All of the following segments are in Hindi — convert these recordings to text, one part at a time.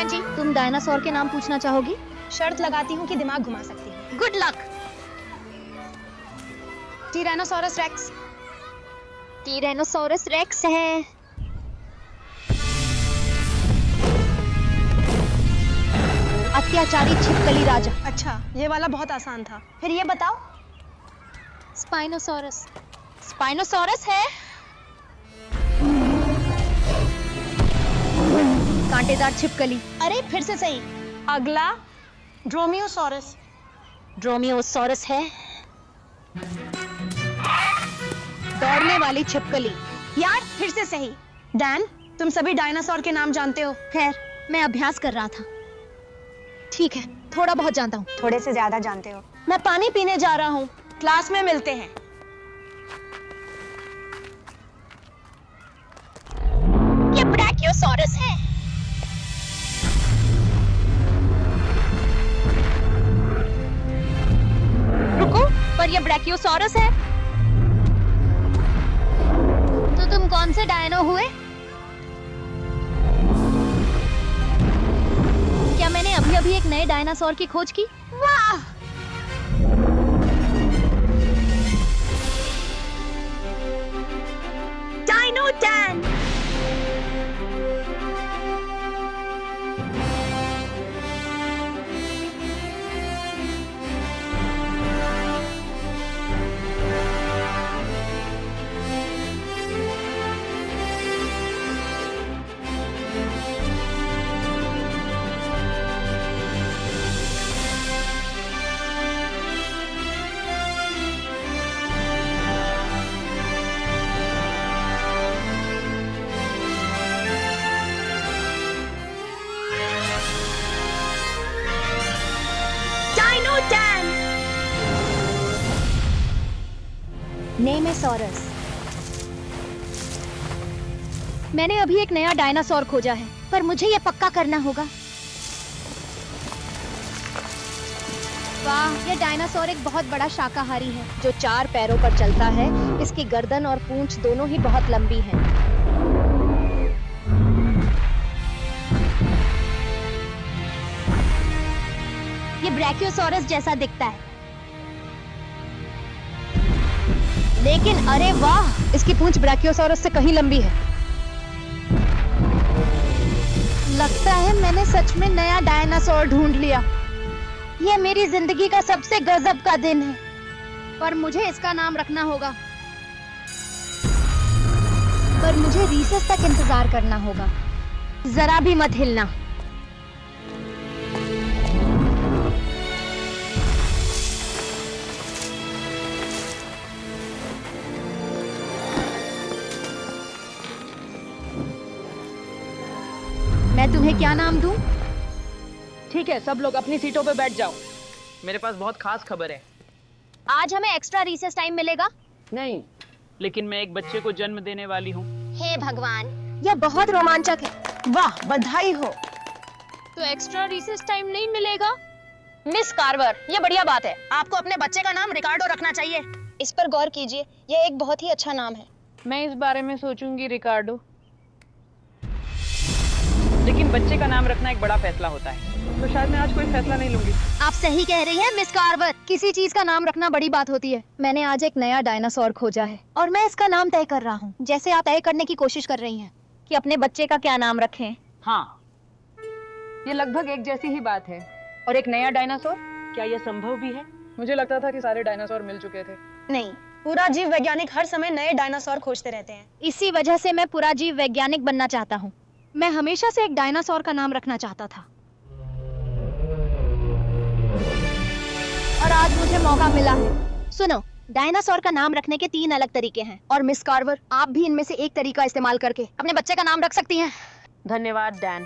भगवान जी। तुम डायनासोर के नाम पूछना चाहोगी? शर्त लगाती हूँ कि दिमाग घुमा सकती हूँ। Good luck. Tyrannosaurus rex. Tyrannosaurus rex है। अत्याचारी छिपकली राजा। अच्छा, ये वाला बहुत आसान था। फिर ये बताओ। स्पाइनोसोरस। स्पाइनोसोरस है। कांटेदार छिपकली। अरे फिर से सही। अगला ड्रोमियोसोरस। ड्रोमियोसोरस है। दौड़ने वाली छिपकली। यार फिर से सही। डैन, तुम सभी डायनासोर के नाम जानते हो? खैर, मैं अभ्यास कर रहा था। ठीक है, थोड़ा बहुत जानता हूँ। थोड़े से ज्यादा जानते हो। मैं पानी पीने जा रहा हूँ। क्लास में मिलते हैं। ये ब्रैकियोसोरस है। रुको, पर ये ब्रैकियोसोरस है। तो तुम कौन से डायनो हुए? क्या मैंने अभी-अभी एक नए डायनासोर की खोज की? वाह! Dino Dan. Dino Dan. Nemesaurus. मैंने अभी एक नया डायनासोर खोजा है, पर मुझे ये पक्का करना होगा। वाह, ये डायनासोर एक बहुत बड़ा शाकाहारी है जो 4 पैरों पर चलता है। इसकी गर्दन और पूंछ दोनों ही बहुत लंबी हैं। ये ब्रैकियोसोरस जैसा दिखता है, लेकिन अरे वाह, इसकी पूंछ ब्रैकियोसोरस से कहीं लंबी है। लगता है मैंने सच में नया डायनासोर ढूंढ लिया। यह मेरी जिंदगी का सबसे गजब का दिन है, पर मुझे इसका नाम रखना होगा। पर मुझे रीसेस तक इंतजार करना होगा। जरा भी मत हिलना। मैं तुम्हें क्या नाम दूं? ठीक है, सब लोग अपनी सीटों पे बैठ जाओ। मेरे पास बहुत खास खबर है। आज हमें एक्स्ट्रा रिसेस टाइम मिलेगा? नहीं, लेकिन मैं एक बच्चे को जन्म देने वाली हूँ। हे भगवान, यह बहुत रोमांचक है। वाह, बधाई हो। तो एक्स्ट्रा रिसेस टाइम नहीं मिलेगा? मिस कार्वर, ये बढ़िया बात है। आपको अपने बच्चे का नाम रिकार्डो रखना चाहिए। इस पर गौर कीजिए, यह एक बहुत ही अच्छा नाम है। मैं इस बारे में सोचूंगी रिकार्डो। लेकिन बच्चे का नाम रखना एक बड़ा फैसला होता है, तो शायद मैं आज कोई फैसला नहीं लूंगी। आप सही कह रही हैं मिस कार्वर। किसी चीज का नाम रखना बड़ी बात होती है। मैंने आज एक नया डायनासोर खोजा है और मैं इसका नाम तय कर रहा हूँ, जैसे आप तय करने की कोशिश कर रही हैं कि अपने बच्चे का क्या नाम रखें। हाँ, ये लगभग एक जैसी ही बात है। और एक नया डायनासोर, क्या यह संभव भी है? मुझे लगता था कि सारे डायनासोर मिल चुके थे। नहीं, पूरा जीव वैज्ञानिक हर समय नए डायनासोर खोजते रहते हैं। इसी वजह से मैं पूरा जीव वैज्ञानिक बनना चाहता हूँ। मैं हमेशा से एक डायनासोर का नाम रखना चाहता था, और आज मुझे मौका मिला है। सुनो, डायनासोर का नाम रखने के 3 अलग तरीके हैं, और मिस कार्वर, आप भी इनमें से एक तरीका इस्तेमाल करके अपने बच्चे का नाम रख सकती हैं। धन्यवाद डैन।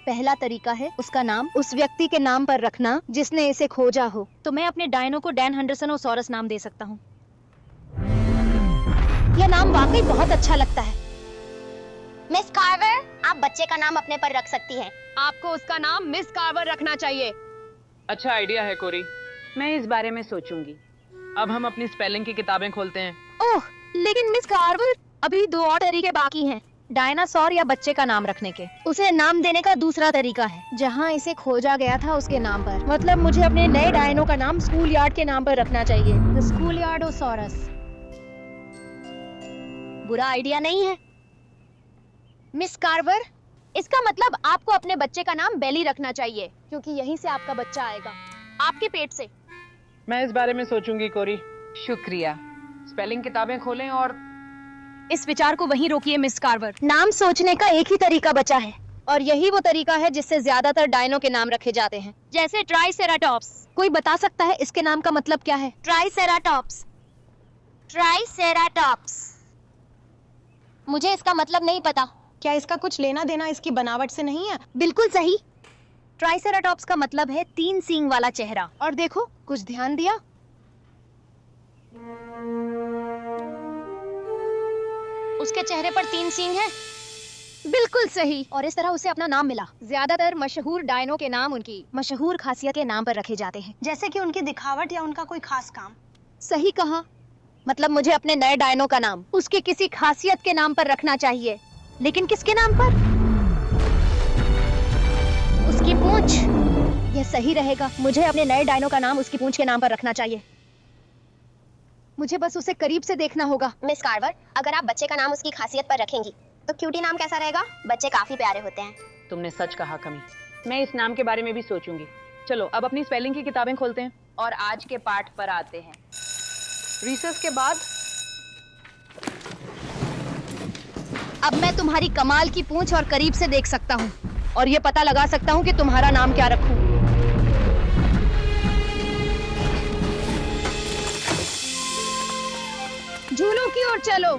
पहला तरीका है उसका नाम उस व्यक्ति के नाम पर रखना जिसने इसे खोजा हो। तो मैं अपने डायनो को डैन हेंडरसनोसॉरस नाम दे सकता हूँ। यह नाम वाकई बहुत अच्छा लगता है। मिस कार्वर, आप बच्चे का नाम अपने पर रख सकती हैं। आपको उसका नाम मिस कार्वर रखना चाहिए। अच्छा आइडिया है कोरी, मैं इस बारे में सोचूंगी। अब हम अपनी स्पेलिंग की किताबें खोलते हैं। ओह, लेकिन मिस कार्वर, अभी 2 और तरीके बाकी हैं। डायनासोर या बच्चे का नाम रखने के। उसे नाम देने का दूसरा तरीका है, जहाँ इसे खोजा गया था उसके नाम पर। मतलब मुझे अपने नए डायनो का नाम स्कूल यार्ड के नाम पर रखना चाहिए, द स्कूल यार्डोसॉरस। बुरा आइडिया नहीं है। मिस कार्वर, इसका मतलब आपको अपने बच्चे का नाम बेली रखना चाहिए, क्योंकि यहीं से आपका बच्चा आएगा, आपके पेट से। मैं इस बारे में सोचूंगी कोरी। शुक्रिया। स्पेलिंग किताबें खोलें और इस विचार को वहीं रोकिए मिस कार्वर। नाम सोचने का एक ही तरीका बचा है, और यही वो तरीका है जिससे ज्यादातर डायनो के नाम रखे जाते हैं, जैसे ट्राइसेराटॉप्स। कोई बता सकता है इसके नाम का मतलब क्या है? ट्राइसेराटॉप्स। ट्राइसेराटॉप्स। मुझे इसका मतलब नहीं पता। क्या इसका कुछ लेना देना इसकी बनावट से नहीं है? बिल्कुल सही। ट्राइसेराटॉप्स का मतलब है 3 सींग वाला चेहरा। और देखो, कुछ ध्यान दिया? उसके चेहरे पर 3 सींग हैं। बिल्कुल सही। और इस तरह उसे अपना नाम मिला। ज्यादातर मशहूर डायनो के नाम उनकी मशहूर खासियत के नाम पर रखे जाते हैं, जैसे कि उनकी दिखावट या उनका कोई खास काम। सही कहा। मतलब मुझे अपने नए डायनो का नाम उसके किसी खासियत के नाम पर रखना चाहिए, लेकिन किसके नाम पर? उसकी पूंछ। यह सही रहेगा। मुझे अपने नए डायनो का नाम उसकी पूंछ के नाम पर रखना चाहिए। मुझे बस उसे करीब से देखना होगा। मिस कार्वर, अगर आप बच्चे का नाम उसकी खासियत पर रखेंगी तो क्यूटी नाम कैसा रहेगा? बच्चे काफी प्यारे होते हैं। तुमने सच कहा कमी। मैं इस नाम के बारे में भी सोचूंगी। चलो अब अपनी स्पेलिंग की किताबें खोलते हैं और आज के पाठ पर आते हैं। रिसर्च के बाद अब मैं तुम्हारी कमाल की पूंछ और करीब से देख सकता हूँ, और ये पता लगा सकता हूँ कि तुम्हारा नाम क्या रखूं। झूलों की ओर चलो।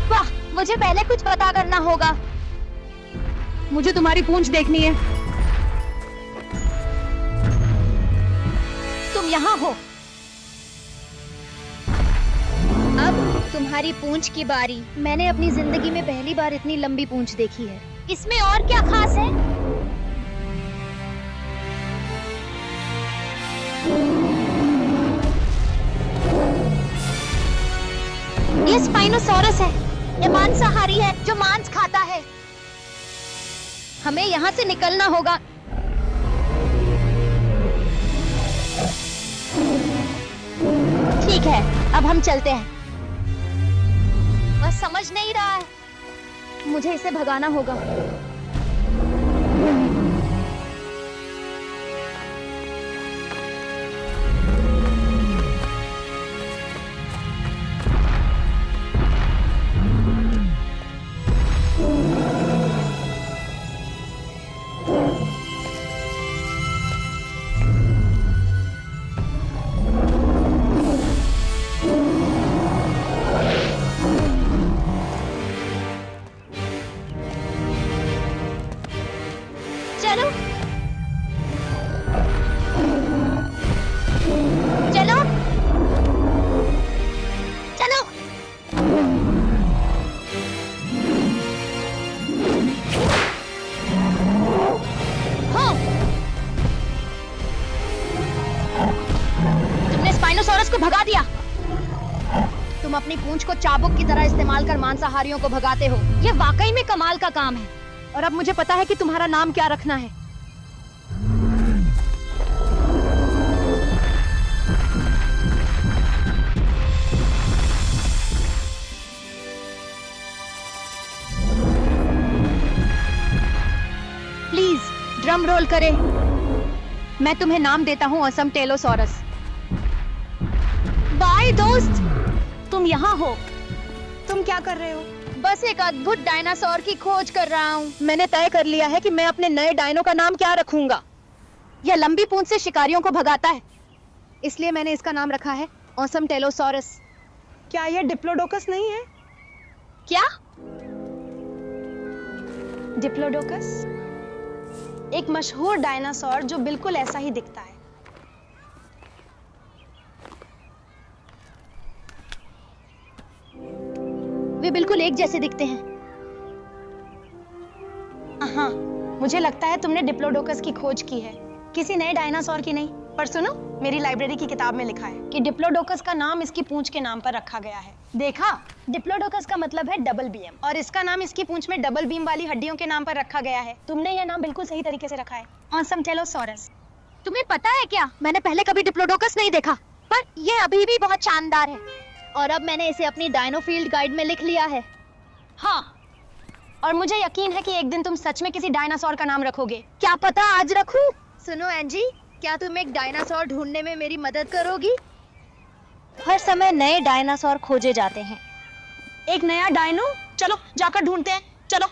वाह, मुझे पहले कुछ पता करना होगा। मुझे तुम्हारी पूंछ देखनी है। तुम यहाँ हो। अब तुम्हारी पूंछ की बारी। मैंने अपनी जिंदगी में पहली बार इतनी लंबी पूंछ देखी है। इसमें और क्या खास है? ये स्पाइनोसॉरस है। ये मांसाहारी है जो मांस खाता है। हमें यहाँ से निकलना होगा। ठीक है, अब हम चलते हैं। वह समझ नहीं रहा है। मुझे इसे भगाना होगा। चलो चलो चलो। हाँ, तुमने स्पाइनोसॉरस को भगा दिया। तुम अपनी पूंछ को चाबुक की तरह इस्तेमाल कर मांसाहारियों को भगाते हो। ये वाकई में कमाल का काम है। और अब मुझे पता है कि तुम्हारा नाम क्या रखना है। प्लीज ड्रम रोल करें। मैं तुम्हें नाम देता हूँ असम टेलोसॉरस। बाय दोस्त, तुम यहाँ हो। तुम क्या कर रहे हो? बस एक अद्भुत डायनासोर की खोज कर रहा हूँ। मैंने तय कर लिया है कि मैं अपने नए डायनो का नाम क्या रखूंगा। यह लंबी पूंछ से शिकारियों को भगाता है, इसलिए मैंने इसका नाम रखा है ऑसम टेलोसॉरस। क्या यह डिप्लोडोकस नहीं है? क्या? डिप्लोडोकस एक मशहूर डायनासोर जो बिल्कुल ऐसा ही दिखता है। वे बिल्कुल एक जैसे दिखते हैं। हाँ, मुझे लगता है तुमने डिप्लोडोकस की खोज की है। किसी नए डायनासोर की नहीं, पर सुनो, मेरी लाइब्रेरी की किताब में लिखा है कि डिप्लोडोकस का नाम इसकी पूंछ के नाम पर रखा गया है। देखा, डिप्लोडोकस का मतलब है डबल बीएम और इसका नाम इसकी पूंछ में डबल बीम वाली हड्डियों के नाम पर रखा गया है। तुमने यह नाम बिल्कुल सही तरीके से रखा है, ऑसमटेलोसॉरस। तुम्हें पता है क्या, मैंने पहले कभी डिप्लोडोकस नहीं देखा, पर ये अभी भी बहुत शानदार है। और अब मैंने इसे अपनी डायनो फील्ड गाइड में लिख लिया है। हाँ, और मुझे यकीन है कि एक दिन तुम सच में किसी डायनासोर का नाम रखोगे। क्या पता आज रखूं? सुनो एंजी, क्या तुम एक डायनासोर ढूंढने में मेरी मदद करोगी? हर समय नए डायनासोर खोजे जाते हैं। एक नया डायनो? चलो जाकर ढूंढते हैं, चलो।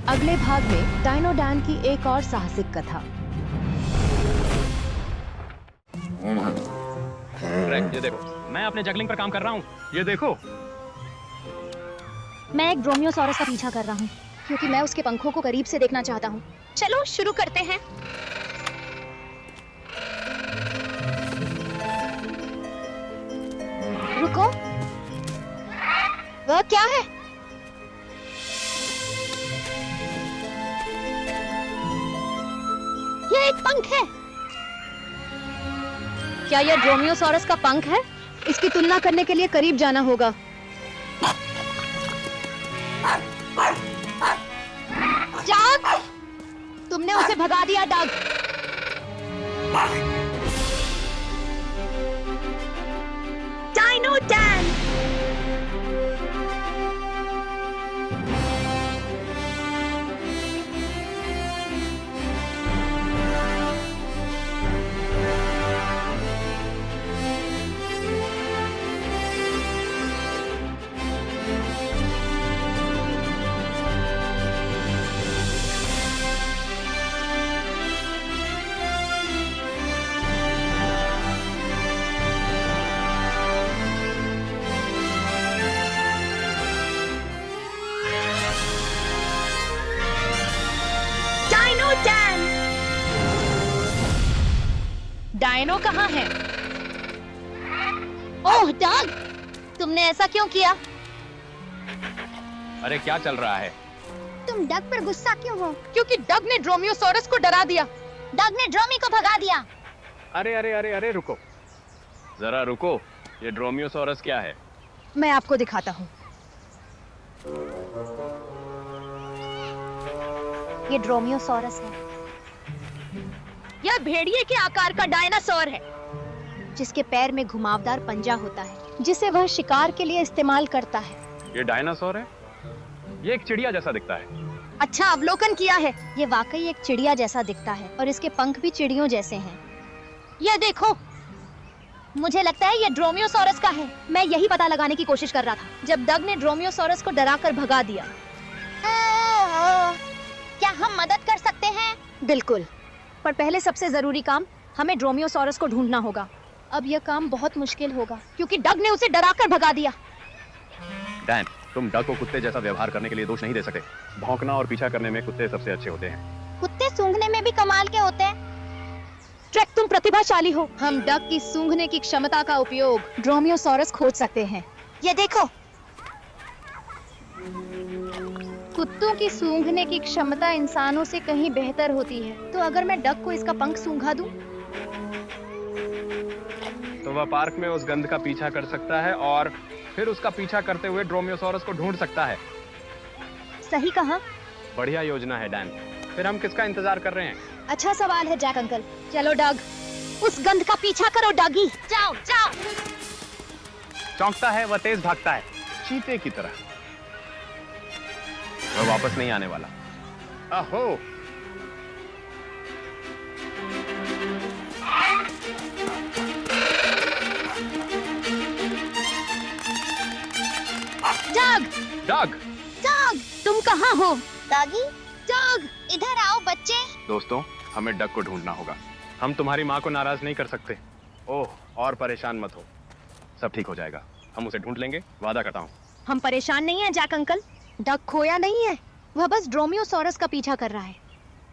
अगले भाग में डायनो डैन की एक और साहसिक कथा। ये देखो, मैं अपने जगलिंग पर काम कर रहा हूँ। ये देखो, मैं एक ड्रोमियोसॉरस का पीछा कर रहा हूँ क्योंकि मैं उसके पंखों को करीब से देखना चाहता हूँ। चलो शुरू करते हैं। रुको, वह क्या है? यह एक पंख है। क्या यह ड्रोमियोसॉरस का पंख है? इसकी तुलना करने के लिए करीब जाना होगा। डग! तुमने उसे भगा दिया, डग। Dino Dan! डायनो कहाँ है? ओह डग, तुमने ऐसा क्यों किया? अरे क्या चल रहा है? तुम डग पर गुस्सा क्यों हो? क्योंकि डग ने ड्रोमियोसॉरस को डरा दिया। डग ने ड्रोमी को भगा दिया। अरे अरे अरे अरे रुको, जरा रुको। ये ड्रोमियोसॉरस क्या है? मैं आपको दिखाता हूँ। ये ड्रोमियोसॉरस है, यह भेड़िए के आकार का डायनासोर है। जिसके पैर में घुमावदार पंजा होता है, जिसे वह शिकार के लिए इस्तेमाल करता है। ये डायनासोर है? ये एक चिड़िया जैसा दिखता है। अच्छा अवलोकन किया है। ये वाकई एक चिड़िया जैसा दिखता है और इसके पंख भी चिड़ियों जैसे हैं। ये देखो, मुझे लगता है ये ड्रोमियोसॉरस का है। मैं यही पता लगाने की कोशिश कर रहा था जब डग ने ड्रोमियोसॉरस को डराकर भगा दिया। क्या हम मदद कर सकते हैं? बिल्कुल, पर पहले सबसे जरूरी काम हमें ड्रोमियोसॉरस को ढूंढना होगा। अब यह काम बहुत मुश्किल होगा क्योंकि डग ने उसे डराकर भगा दिया। डैन, तुम डग को कुत्ते जैसा व्यवहार करने के लिए दोष नहीं दे सकते। भौंकना और पीछा करने में कुत्ते सबसे अच्छे होते हैं। कुत्ते सूंघने में भी कमाल के होते हैं। ट्रेक, तुम प्रतिभाशाली हो। हम डग की सूंघने की क्षमता का उपयोग ड्रोमियोसॉरस खोज सकते हैं। ये देखो, कुत्तों की सूंघने की क्षमता इंसानों से कहीं बेहतर होती है। तो अगर मैं डग को इसका पंख सूंघा दूं, तो वह पार्क में उस गंध का पीछा कर सकता है और फिर उसका पीछा करते हुए ड्रोमियोसॉरस को ढूंढ सकता है। सही कहा। बढ़िया योजना है डैन। फिर हम किसका इंतजार कर रहे हैं? अच्छा सवाल है जैक अंकल। चलो डग, उस गंध का पीछा करो डगी। जाओ जाओ। चौंकता है, वह तेज भागता है, चीते की तरह। वह वापस नहीं आने वाला। अहो, डग, डग! डग, तुम कहाँ हो? डॉगी, डग, इधर आओ बच्चे। दोस्तों, हमें डग को ढूंढना होगा। हम तुम्हारी माँ को नाराज नहीं कर सकते। ओह, और परेशान मत हो, सब ठीक हो जाएगा। हम उसे ढूंढ लेंगे, वादा करता हूँ। हम परेशान नहीं हैं जैक अंकल। डग खोया नहीं है, वह बस ड्रोमियोसॉरस का पीछा कर रहा है।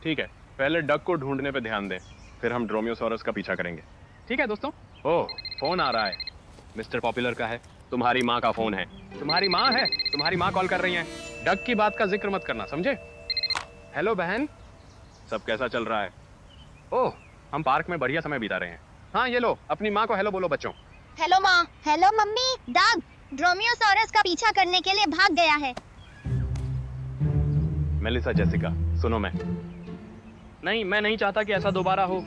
ठीक है, पहले डग को ढूंढने पे ध्यान दें, फिर हम ड्रोमियोसॉरस का पीछा करेंगे। ठीक है दोस्तों? ओह, फोन आ रहा है। मिस्टर पॉपुलर का है। तुम्हारी माँ का फोन है। तुम्हारी माँ है, तुम्हारी माँ कॉल कर रही है। डग की बात का जिक्र मत करना, समझे? हेलो बहन, सब कैसा चल रहा है? ओह, हम पार्क में बढ़िया समय बिता रहे हैं। हाँ ये लो, अपनी माँ को हेलो बोलो बच्चों। हेलो माँ। Hello mummy. डग ड्रोमियोसॉरस का पीछा करने के लिए भाग गया है। मेलिसा जेसिका, सुनो मैं नहीं चाहता कि ऐसा दोबारा हो।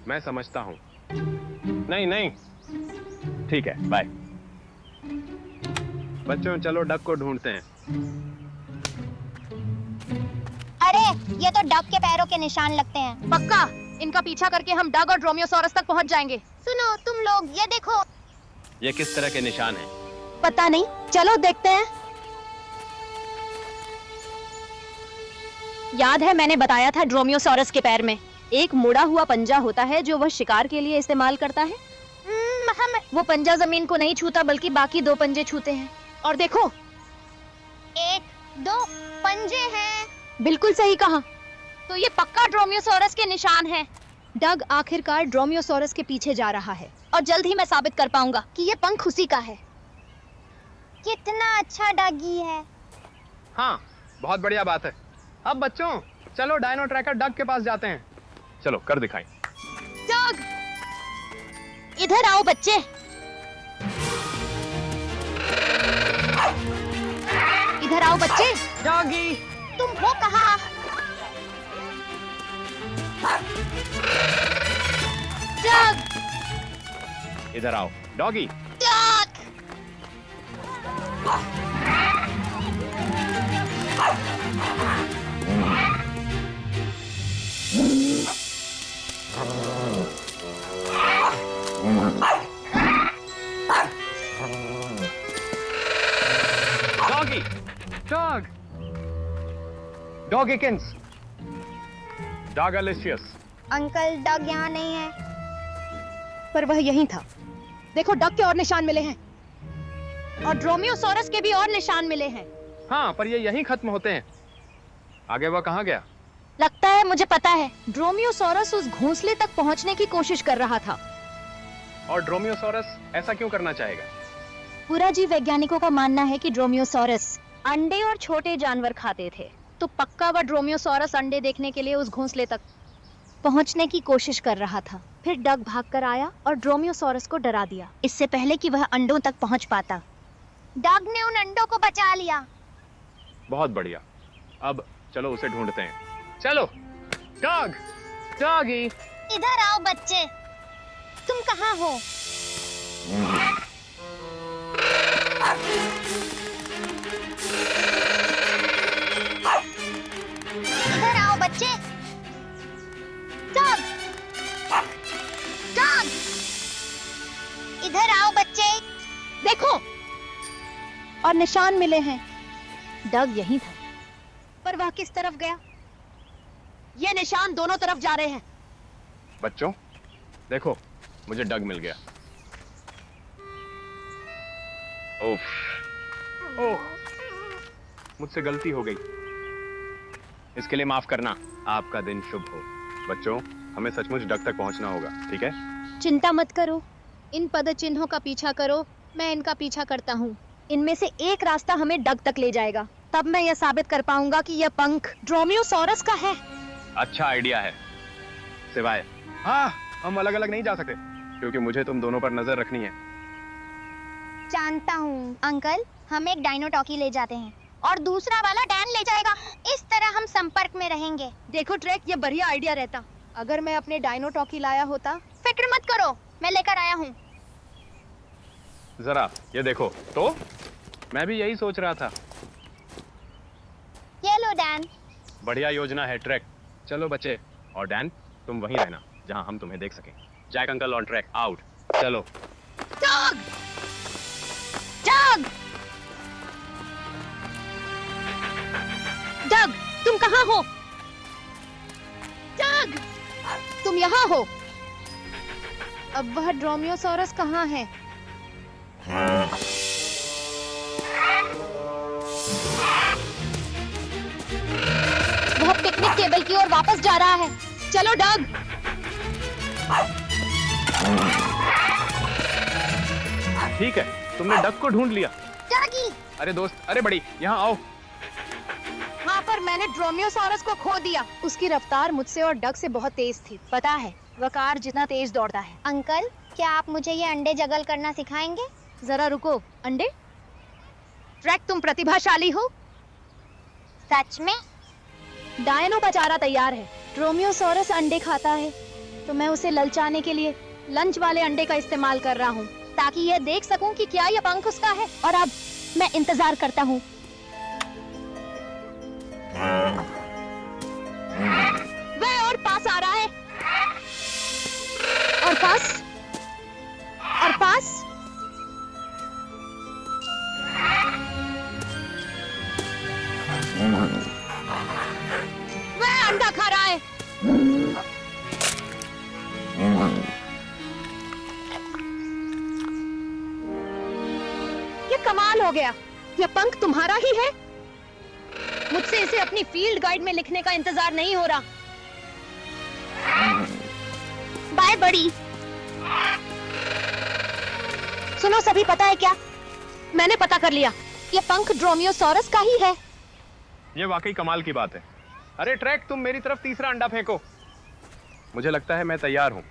मैं समझता हूँ। नहीं ठीक है, बाय। बच्चों चलो डक को ढूंढते हैं। अरे ये तो डग के पैरों के निशान लगते हैं। पक्का इनका पीछा करके हम डग और ड्रोमियोसॉरस तक पहुंच जाएंगे। सुनो तुम लोग, ये देखो। ये किस तरह के निशान हैं? पता नहीं, चलो देखते हैं। याद है मैंने बताया था ड्रोमियोसॉरस के पैर में एक मुड़ा हुआ पंजा होता है जो वह शिकार के लिए इस्तेमाल करता है। वो पंजा जमीन को नहीं छूता बल्कि बाकी दो पंजे छूते हैं। और देखो, 1 2 पंजे हैं। बिल्कुल सही कहा। तो ये पक्का ड्रोमियोसॉरस के निशान हैं। डग आखिरकार ड्रोमियोसॉरस के पीछे जा रहा है और जल्द ही मैं साबित कर पाऊंगा कि ये पंख उसी का है। कितना अच्छा डगी है। हाँ, बहुत बढ़िया बात है। अब बच्चों चलो डायनो ट्रैकर डग के पास जाते हैं। चलो कर दिखाएं। डग, इधर आओ बच्चे। इधर आओ बच्चे। डॉगी, तुम हो कहाँ? डग, इधर आओ doggy. Doug! Doggy, dog, doggykins, doggylicious. Uncle Doug यहाँ नहीं है। पर वह यहीं था। देखो डग के और निशान मिले हैं और ड्रोमियोसॉरस के भी और निशान मिले हैं। हाँ, पर ये यहीं खत्म होते हैं। आगे वह कहाँ गया? लगता है मुझे पता है। ड्रोमियोसॉरस उस घोंसले तक पहुंचने की कोशिश कर रहा था। और ड्रोमियोसॉरस ऐसा क्यों करना चाहेगा? पूरा जीव वैज्ञानिकों का मानना है कि ड्रोमियोसॉरस अंडे और छोटे जानवर खाते थे। तो पक्का वह ड्रोमियोसॉरस अंडे देखने के लिए उस घोंसले तक पहुंचने की कोशिश कर रहा था। फिर डग भागकर आया और ड्रोमियोसॉरस को डरा दिया, इससे पहले कि वह अंडों तक पहुंच पाता। डग ने उन अंडों को बचा लिया। बहुत बढ़िया। अब चलो उसे ढूंढते हैं। चलो डॉग, डॉगी। इधर आओ बच्चे। तुम कहाँ हो? इधर आओ बच्चे। डग! डग! इधर आओ बच्चे। देखो, और निशान मिले हैं। डग यहीं था, पर वह किस तरफ गया? ये निशान दोनों तरफ जा रहे हैं। बच्चों देखो, मुझे डग मिल गया। ओह, मुझसे गलती हो गई। इसके लिए माफ करना। आपका दिन शुभ हो। बच्चों, हमें सचमुच डग तक पहुंचना होगा, ठीक है? चिंता मत करो, इन पद चिन्हों का पीछा करो, मैं इनका पीछा करता हूँ। इनमें से एक रास्ता हमें डग तक ले जाएगा। तब मैं यह साबित कर पाऊंगा कि यह पंख ड्रोमियोसॉरस का है। अच्छा आइडिया है। सिवाय हाँ, हम अलग अलग नहीं जा सकते क्योंकि मुझे तुम दोनों पर नजर रखनी है। जानता हूँ अंकल, हम एक डायनो टॉकी ले जाते हैं और दूसरा वाला डैन ले जाएगा। इस तरह हम संपर्क में रहेंगे। देखो ट्रैक, ये बढ़िया आइडिया रहता अगर मैं अपने डायनो टॉकी लाया होता। फिक्र मत करो, मैं लेकर आया हूँ। जरा ये देखो तो, मैं भी यही सोच रहा था। ये लो डैन। बढ़िया योजना है ट्रैक। चलो बच्चे, और डैन तुम वहीं रहना जहां हम तुम्हें देख सकें। Jack uncle on track out. चलो। डग! डग! डग, तुम कहाँ हो? डग, तुम यहाँ हो। अब वह ड्रोमियोसॉरस कहाँ है? वह पिकनिक टेबल की ओर वापस जा रहा है। चलो डग। ठीक है, तुमने डक को ढूंढ लिया। डॉगी। अरे दोस्त, अरे बड़ी, यहाँ आओ। हाँ, पर मैंने ड्रोमियोसॉरस को खो दिया। उसकी रफ्तार मुझसे और डग से बहुत तेज थी। पता है, वह कार जितना तेज दौड़ता है। अंकल, क्या आप मुझे ये अंडे जगल करना सिखाएंगे? जरा रुको। अंडे? ट्रैक, तुम प्रतिभाशाली हो। सच में? डायनो का चारा तैयार है। ड्रोमियोसॉरस अंडे खाता है, तो मैं उसे ललचाने के लिए लंच वाले अंडे का इस्तेमाल कर रहा हूँ, ताकि यह देख सकूं कि क्या यह पंख उसका है। और अब मैं इंतजार करता हूँ। वह और पास आ रहा है। और पास। और पास। वह अंडा खा रहा है। ये कमाल हो गया। यह पंख तुम्हारा ही है? मुझसे इसे अपनी फील्ड गाइड में लिखने का इंतजार नहीं हो रहा। बाय बड़ी। सुनो सभी, पता है क्या? मैंने पता कर लिया। ये पंख ड्रोमियोसॉरस का ही है। ये वाकई कमाल की बात है। अरे ट्रैक, तुम मेरी तरफ तीसरा अंडा फेंको। मुझे लगता है मैं तैयार हूं।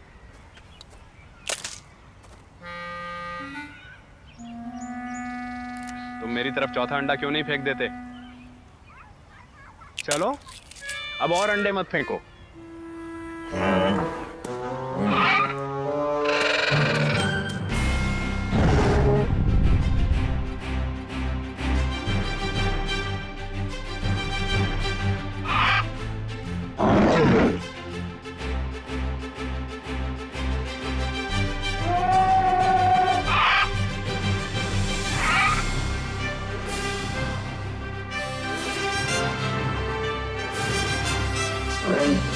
तुम मेरी तरफ चौथा अंडा क्यों नहीं फेंक देते? चलो, अब और अंडे मत फेंको। Right.